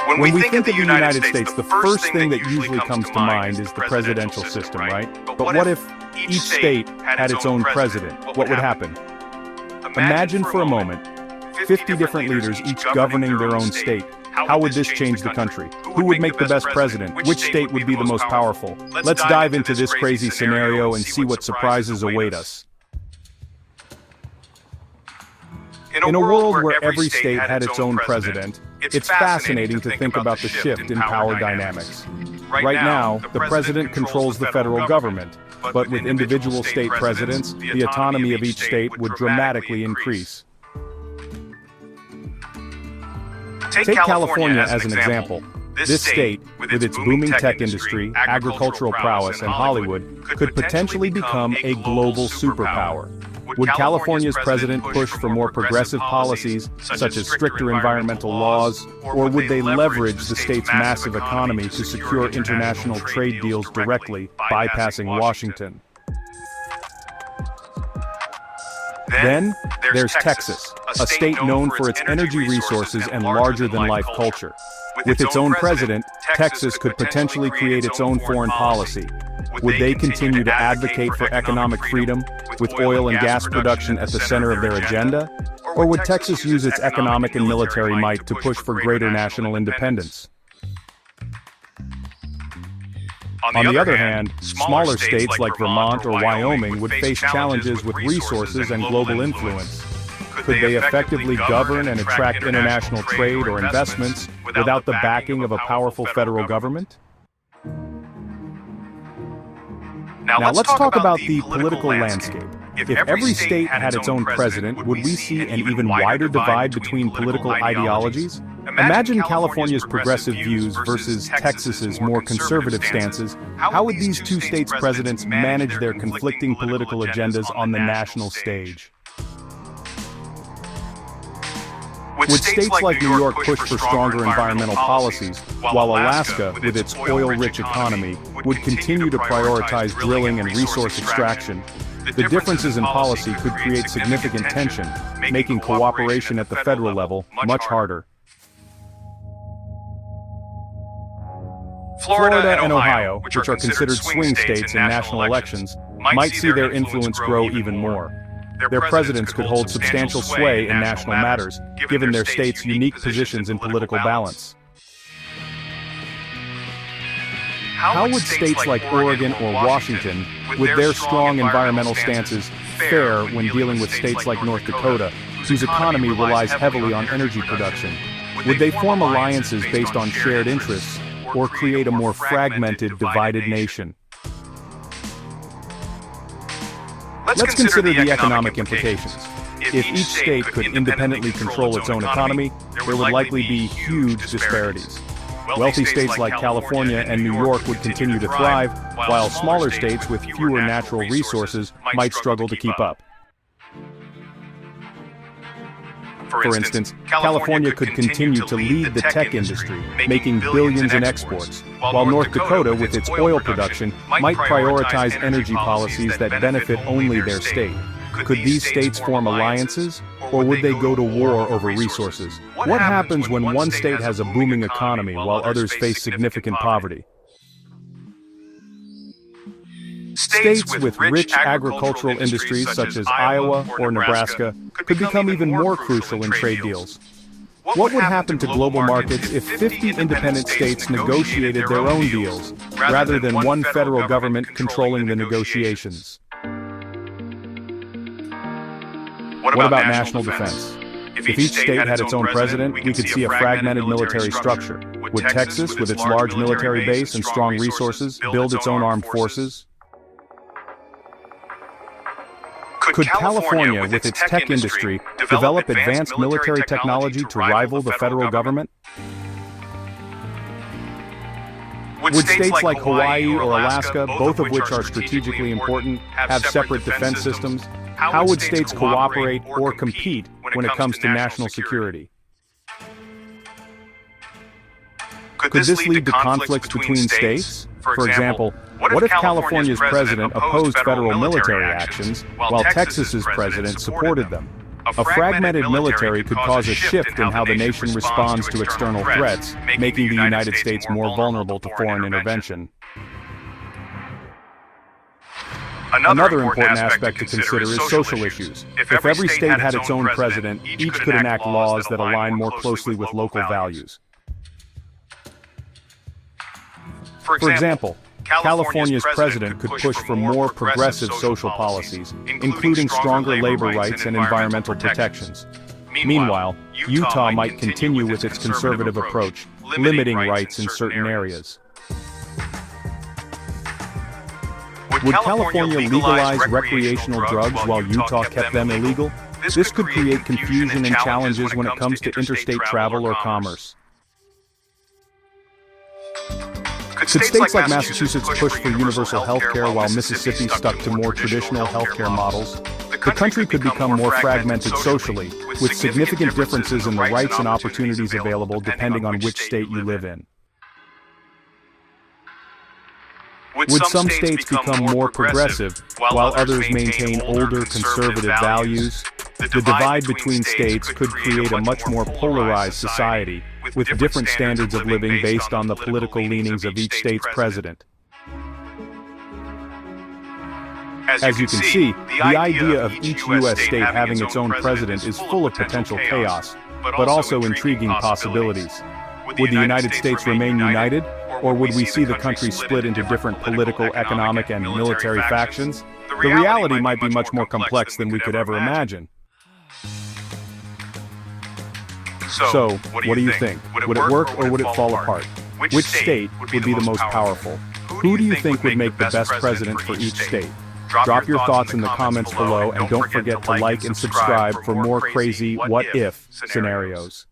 When we think of the United States, the first thing that usually comes to mind is the presidential system, right? But what if each state had its own president? What would happen? Imagine for a moment 50 different leaders each governing their own state. How would this change the country? Who would make the best president? Which state would be the most powerful? Let's dive into this crazy scenario and see what surprises await us. In a world where every state had its own president, it's fascinating to think about the shift in power dynamics. Right now, the president controls the federal government, but with individual state presidents, the autonomy of each state would dramatically increase. Take California as an example. This state, with its booming tech industry, agricultural prowess, and Hollywood, could potentially become a global superpower. Would California's president push for more progressive policies, such as stricter environmental laws, or would they leverage the state's massive economy to secure international trade deals directly, bypassing Washington? Then, there's Texas, a state known for its energy resources and larger-than-life culture. With its own president, Texas could potentially create its own foreign policy. Would they continue to advocate for economic freedom, with oil and gas production at the center of their agenda? Or would Texas use its economic and military might to push for greater national independence? On the other hand, smaller states like Vermont or Wyoming would face challenges with resources and global influence. Could they effectively govern and attract international trade or investments without the backing of a powerful federal government? Now let's talk about the political landscape. If every state had its own president, would we see an even wider divide between political ideologies? Imagine California's progressive views versus Texas's more conservative stances. How would these two states' presidents manage their conflicting political agendas on the national stage? Would states like New York push for stronger environmental policies, while Alaska, with its oil-rich economy, would continue to prioritize drilling and resource extraction? The differences in policy could create significant tension, making cooperation at the federal level much harder. Florida and Ohio, which are considered swing states in national elections, might see their influence grow even more. Their presidents could hold substantial sway in national matters, given their states' unique positions in political balance. How would states like Oregon or Washington, with their strong environmental stances, fare when dealing with states like North Dakota, whose economy relies heavily on energy production? Would they form alliances based on shared interests, or create a more fragmented, divided nation? Let's consider the economic implications. If each state could independently control its own economy, there would likely be huge disparities. Wealthy states like California and New York would continue to thrive, while smaller states with fewer natural resources might struggle to keep up. For instance, California could continue to lead the tech industry, making billions in exports, while North Dakota, with its oil production, might prioritize energy policies that benefit only their state. Could these states form alliances, or would they go to war over resources? What happens when one state has a booming economy while others face significant poverty? States with rich agricultural industries such as Iowa or Nebraska could become even more crucial in trade deals. What would happen to global markets if 50 independent states negotiated their own deals, rather than one federal government controlling the negotiations? What about national defense? If each state had its own president, we could see a fragmented military structure. Would Texas, with its large military base and strong resources, build its own armed forces? Could California, with its tech industry, develop advanced military technology to rival the federal government? Would states like Hawaii or Alaska, both of which are strategically important, have separate defense systems? How would states cooperate or compete when it comes to national security? Could this lead to conflicts between states? For example, what if California's president opposed federal military actions while Texas's president supported them? A fragmented military could cause a shift in how the nation responds to external threats, making the United States more vulnerable to foreign intervention. Another important aspect to consider is social issues. If every state had its own president, each could enact laws that align more closely with local values. For example, California's president could push for more progressive social policies, including stronger labor rights and environmental protections. Meanwhile, Utah might continue with its conservative approach, limiting rights in certain areas. Would California legalize recreational drugs while Utah kept them illegal? This could create confusion and challenges when it comes to interstate travel or commerce. Could states like Massachusetts push for universal health care while Mississippi stuck to more traditional healthcare models? The country could become more fragmented socially, with significant differences in the rights and opportunities available depending on which state you live in. Would some states become more progressive, while others maintain older conservative values? The divide between states could create a much more polarized society, with different standards of living based on the political leanings of each state's president. As you can see, the idea of each U.S. state having its own president is full of potential chaos, but also intriguing possibilities. Would the United States remain united? Or would we see the country split into different political, economic, and military factions? The reality might be much more complex than we could ever imagine. So, what do you think? Would it work or would it fall apart? Which state would be the most powerful? Who do you think would make the best president for each state? Drop your thoughts in the comments below and don't forget to like and subscribe for more crazy what-if scenarios.